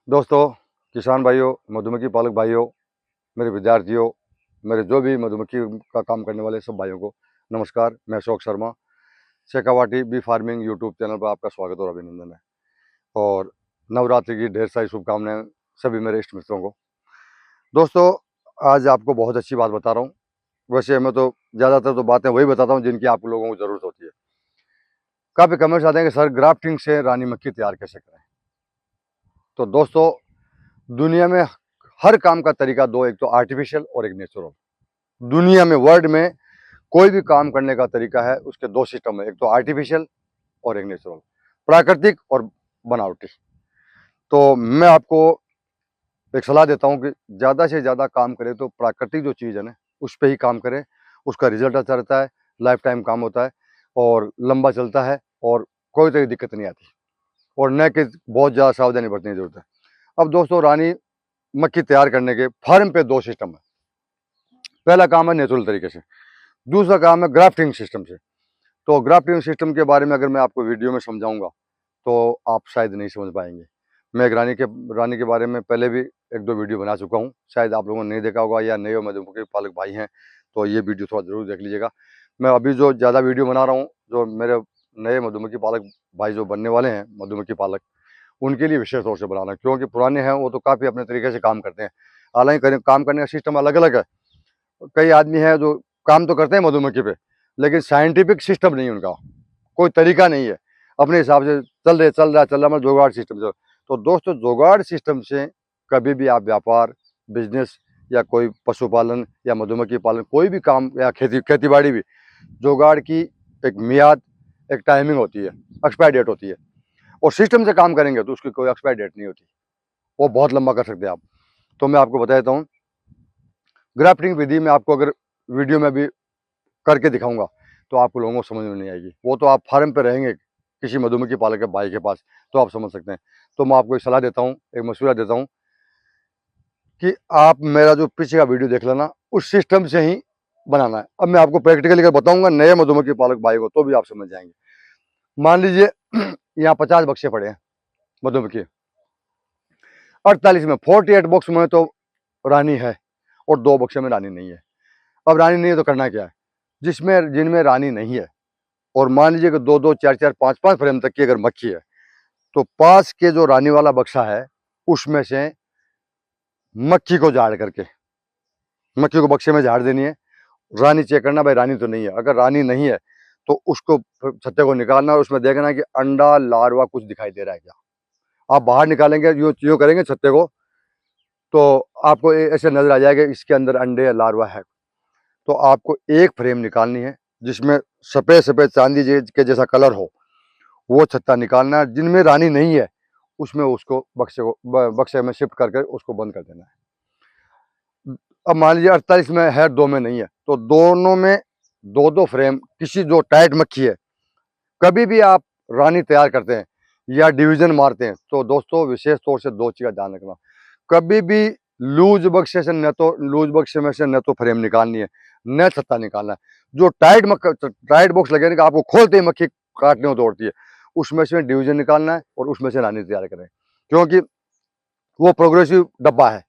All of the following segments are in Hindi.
दोस्तों, किसान भाइयों, मधुमक्खी पालक भाइयों, मेरे विद्यार्थियों, मेरे जो भी मधुमक्खी का काम करने वाले सब भाइयों को नमस्कार। मैं Ashok Sharma, Shekhawati bee farming YouTube channel पर आपका स्वागत और अभिनंदन है। और नवरात्रि की ढेर सारी शुभकामनाएं सभी मेरे इष्ट मित्रों को। दोस्तों, आज आपको बहुत अच्छी बात बता रहा हूँ। वैसे मैं तो ज़्यादातर तो बातें वही बताता हूँ जिनकी आप लोगों को ज़रूरत होती है। काफ़ी कमेंट्स आते हैं कि सर ग्राफ्टिंग से रानी मक्खी तैयार कैसे करें। तो दोस्तों, दुनिया में हर काम का तरीका दो, एक तो आर्टिफिशियल और एक नेचुरल। दुनिया में, वर्ल्ड में कोई भी काम करने का तरीका है, उसके दो सिस्टम है, एक तो आर्टिफिशियल और एक नेचुरल, प्राकृतिक और बनावटी। तो मैं आपको एक सलाह देता हूं कि ज़्यादा से ज़्यादा काम करें तो प्राकृतिक जो चीज़ है ना, उस पर ही काम करें। उसका रिजल्ट अच्छा रहता है, लाइफ टाइम काम होता है और लंबा चलता है और कोई तरह की दिक्कत नहीं आती, और न कि बहुत ज़्यादा सावधानी बरतने की जरूरत है। अब दोस्तों, रानी मक्खी तैयार करने के फार्म पे दो सिस्टम है। पहला काम है नेचुरल तरीके से, दूसरा काम है ग्राफ्टिंग सिस्टम से। तो ग्राफ्टिंग सिस्टम के बारे में अगर मैं आपको वीडियो में समझाऊंगा तो आप शायद नहीं समझ पाएंगे। मैं एक रानी के बारे में पहले भी एक दो वीडियो बना चुका हूँ, शायद आप लोगों ने नहीं देखा होगा, या नए मधुमक्खी पालक भाई हैं तो ये वीडियो थोड़ा ज़रूर देख लीजिएगा। मैं अभी जो ज़्यादा वीडियो बना रहा हूँ, जो मेरे नए मधुमक्खी पालक भाई जो बनने वाले हैं मधुमक्खी पालक, उनके लिए विशेष तौर से बना रहा हूँ, क्योंकि पुराने हैं वो तो काफ़ी अपने तरीके से काम करते हैं। हालांकि काम करने का सिस्टम अलग अलग है। कई आदमी हैं जो काम तो करते हैं मधुमक्खी पे, लेकिन साइंटिफिक सिस्टम नहीं है उनका, कोई तरीका नहीं है, अपने हिसाब से चल रहा मतलब जुगाड़ सिस्टम से। तो दोस्तों, जुगाड़ सिस्टम से कभी भी आप व्यापार, बिजनेस या कोई पशुपालन या मधुमक्खी पालन, कोई भी काम या खेती बाड़ी भी, जुगाड़ की एक मियाद, एक टाइमिंग होती है, एक्सपायर डेट होती है। और सिस्टम से काम करेंगे तो उसकी कोई एक्सपायर डेट नहीं होती, वो बहुत लंबा कर सकते हैं आप। तो मैं आपको बता देता हूँ, ग्राफ्टिंग विधि में आपको अगर वीडियो में भी करके दिखाऊंगा तो आपको लोगों को समझ में नहीं आएगी। वो तो आप फार्म पे रहेंगे किसी मधुमक्खी पालक के भाई के पास तो आप समझ सकते हैं। तो मैं आपको एक सलाह देता हूँ, एक मशवरा देता हूँ कि आप मेरा जो पीछे का वीडियो देख लेना, उस सिस्टम से ही बनाना है। अब मैं आपको प्रैक्टिकली अगर बताऊंगा नए मधुमक्खी पालक भाई को तो भी आप समझ जाएंगे। मान लीजिए यहाँ 50 बक्से पड़े हैं मधुमक्खी, 48 में 48 बॉक्स में तो रानी है और 2 बक्से में रानी नहीं है। अब रानी नहीं है तो करना क्या है, जिनमें रानी नहीं है, और मान लीजिए कि 2-2, 4-4, 5-5 फ्रेम तक की अगर मक्खी है, तो पास के जो रानी वाला बक्सा है उसमें से मक्खी को झाड़ करके, मक्खी को बक्से में झाड़ देनी है। रानी चेक करना, भाई रानी तो नहीं है। अगर रानी नहीं है तो उसको छत्ते को निकालना और उसमें देखना कि अंडा लार्वा कुछ दिखाई दे रहा है क्या। आप बाहर निकालेंगे, यूँ करेंगे छत्ते को, तो आपको ऐसे नजर आ जाएगा इसके अंदर अंडे या लार्वा है। तो आपको एक फ्रेम निकालनी है जिसमें सफ़ेद सफ़ेद चांदी के जैसा कलर हो, वो छत्ता निकालना है। जिनमें रानी नहीं है उसमें उसको बक्से में शिफ्ट करके उसको बंद कर देना है। अब मान लीजिए 48 में है, 2 में नहीं है, तो दोनों में 2-2 फ्रेम, किसी जो टाइट मक्खी है। कभी भी आप रानी तैयार करते हैं या डिवीजन मारते हैं तो दोस्तों विशेष तौर से 2 चीज़ का ध्यान रखना। कभी भी लूज बक्से से न तो लूज बक्से में से न तो फ्रेम निकालनी है, न छत्ता निकालना है। जो टाइट बॉक्स लगे ना, आपको खोलते ही मक्खी काटने को दौड़ती है, उसमें से डिवीजन निकालना है और उसमें से रानी तैयार करें। क्योंकि वो प्रोग्रेसिव डब्बा है,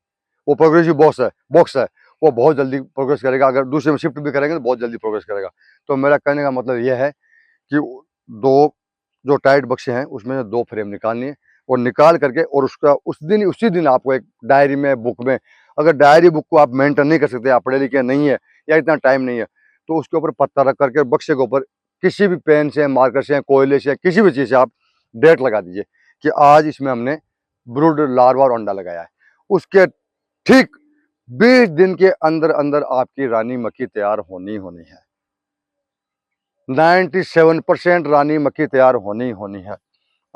वो प्रोग्रेसिव बॉक्स है, वो बहुत जल्दी प्रोग्रेस करेगा। अगर दूसरे में शिफ्ट भी करेंगे तो बहुत जल्दी प्रोग्रेस करेगा। तो मेरा कहने का मतलब यह है कि 2 जो टाइट बक्से हैं उसमें से 2 फ्रेम निकालनी है, और निकाल करके और उसका उसी दिन आपको एक डायरी में, बुक में, अगर डायरी बुक को आप मेंटेन नहीं कर सकते, आप पढ़े लिखे नहीं है या इतना टाइम नहीं है, तो उसके ऊपर पत्ता रख करके बक्से के ऊपर किसी भी पेन से, मार्कर से, कोयले से, किसी भी चीज़ से आप डेट लगा दीजिए कि आज इसमें हमने ब्रूड, लार्वा और अंडा लगाया है। उसके ठीक 20 दिन के अंदर अंदर आपकी रानी मक्खी तैयार होनी है। 97% रानी मक्खी तैयार होनी है।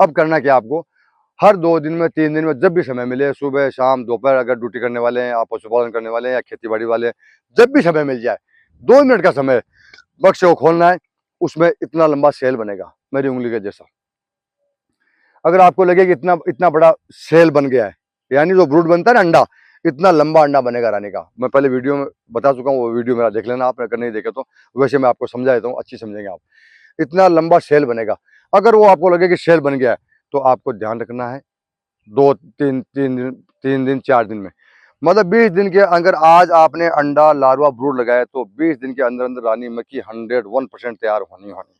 अब करना क्या आपको, हर 2 दिन में, 3 दिन में, जब भी समय मिले, सुबह शाम दोपहर, अगर ड्यूटी करने वाले हैं, आप पशुपालन करने वाले हैं या खेती बाड़ी वाले हैं, जब भी समय मिल जाए, 2 मिनट का समय, बक्से को खोलना है। उसमें इतना लंबा सेल बनेगा मेरी उंगली के जैसा। अगर आपको लगे कि इतना इतना बड़ा सेल बन गया है, यानी जो ब्रूड बनता है ना अंडा, इतना लंबा अंडा बनेगा रानी का। मैं पहले वीडियो में बता चुका हूँ, वो वीडियो मेरा देख लेना आप, अगर नहीं देखे तो। वैसे मैं आपको समझा देता हूँ, अच्छी समझेंगे आप। इतना लंबा सेल बनेगा। अगर वो आपको लगे कि सेल बन गया है तो आपको ध्यान रखना है 3 दिन 4 दिन में, मतलब 20 दिन के अगर आज आपने अंडा लार्वा ब्रूड लगाया तो 20 दिन के अंदर अंदर रानी मक्खी 101% तैयार होनी होनी।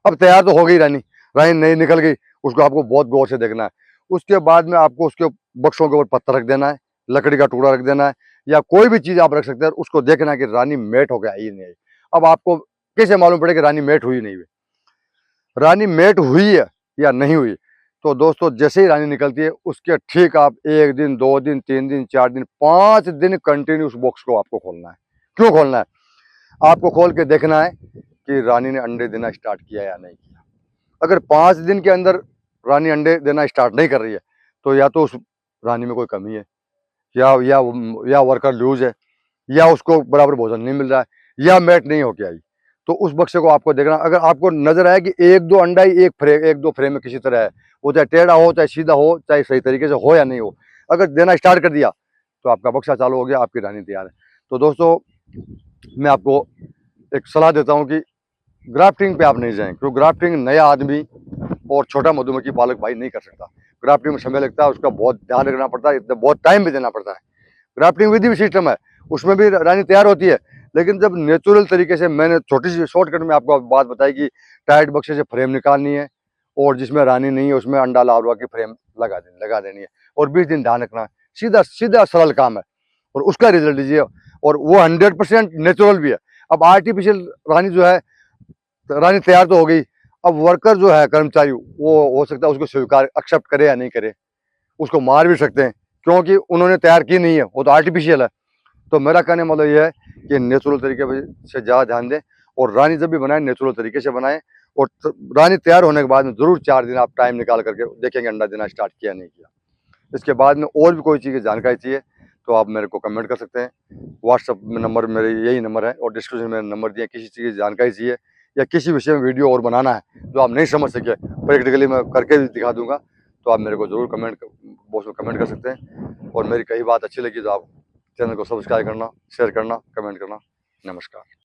अब तैयार तो हो गई रानी, रानी नहीं निकल गई, उसको आपको बहुत गौर से देखना है। उसके बाद में आपको उसके बक्सों के ऊपर पत्थर रख देना है, लकड़ी का टुकड़ा रख देना है, या कोई भी चीज़ आप रख सकते हैं, उसको देखना है कि रानी मेट हो गया ही नहीं है। अब आपको कैसे मालूम पड़े कि रानी मेट हुई नहीं हुई, रानी मेट हुई है या नहीं हुई? तो दोस्तों जैसे ही रानी निकलती है उसके ठीक आप 1 दिन 2 दिन 3 दिन 4 दिन 5 दिन कंटिन्यू उस बॉक्स को आपको खोलना है। क्यों खोलना है? आपको खोल के देखना है कि रानी ने अंडे देना स्टार्ट किया या नहीं किया। अगर 5 दिन के अंदर रानी अंडे देना स्टार्ट नहीं कर रही है तो या तो उस रानी में कोई कमी है, या वर्कर लूज है, या उसको बराबर भोजन नहीं मिल रहा है, या मैट नहीं होके आई। तो उस बक्से को आपको देखना, अगर आपको नजर आए कि 1-2 अंडा ही एक दो फ्रेम में किसी तरह है, वो चाहे टेढ़ा हो चाहे सीधा हो चाहे सही तरीके से हो या नहीं हो, अगर देना स्टार्ट कर दिया तो आपका बक्सा चालू हो गया, आपकी रानी तैयार है। तो दोस्तों मैं आपको एक सलाह देता हूँ कि ग्राफ्टिंग पे आप नहीं जाएं, क्योंकि ग्राफ्टिंग नया आदमी और छोटा मधुमक्खी पालक भाई नहीं कर सकता। ग्राफ्टिंग में समय लगता है, उसका बहुत ध्यान रखना पड़ता है, इतना बहुत टाइम भी देना पड़ता है। ग्राफ्टिंग विधि भी सिस्टम है, उसमें भी रानी तैयार होती है, लेकिन जब नेचुरल तरीके से, मैंने छोटी सी शॉर्टकट में आपको बात बताई कि टाइट बक्से से फ्रेम निकालनी है और जिसमें रानी नहीं है उसमें अंडा लार्वा की फ्रेम लगा देनी है और 20 दिन ध्यान रखना है। सीधा सीधा सरल काम है और उसका रिजल्ट लीजिए, और वो 100% नेचुरल भी है। अब आर्टिफिशियल रानी जो है, रानी तैयार तो हो गई, अब वर्कर जो है कर्मचारी, वो हो सकता है उसको स्वीकार एक्सेप्ट करे या नहीं करे, उसको मार भी सकते हैं क्योंकि उन्होंने तैयार की नहीं है, वो तो आर्टिफिशियल है। तो मेरा कहने मतलब ये है कि नेचुरल तरीके से ज़्यादा ध्यान दें, और रानी जब भी बनाए नेचुरल तरीके से बनाएं, और रानी तैयार होने के बाद में ज़रूर 4 दिन आप टाइम निकाल करके देखेंगे अंडा देना स्टार्ट किया नहीं किया। इसके बाद में और भी कोई चीज़ की जानकारी चाहिए तो आप मेरे को कमेंट कर सकते हैं। व्हाट्सअप में नंबर मेरे यही नंबर है और डिस्क्रिप्शन में नंबर दिए। किसी चीज़ की जानकारी चाहिए या किसी विषय में वीडियो और बनाना है जो आप नहीं समझ सके, प्रैक्टिकली मैं करके भी दिखा दूंगा, तो आप मेरे को ज़रूर बॉक्स में कमेंट कर सकते हैं। और मेरी कई बात अच्छी लगी तो आप चैनल को सब्सक्राइब करना, शेयर करना, कमेंट करना। नमस्कार।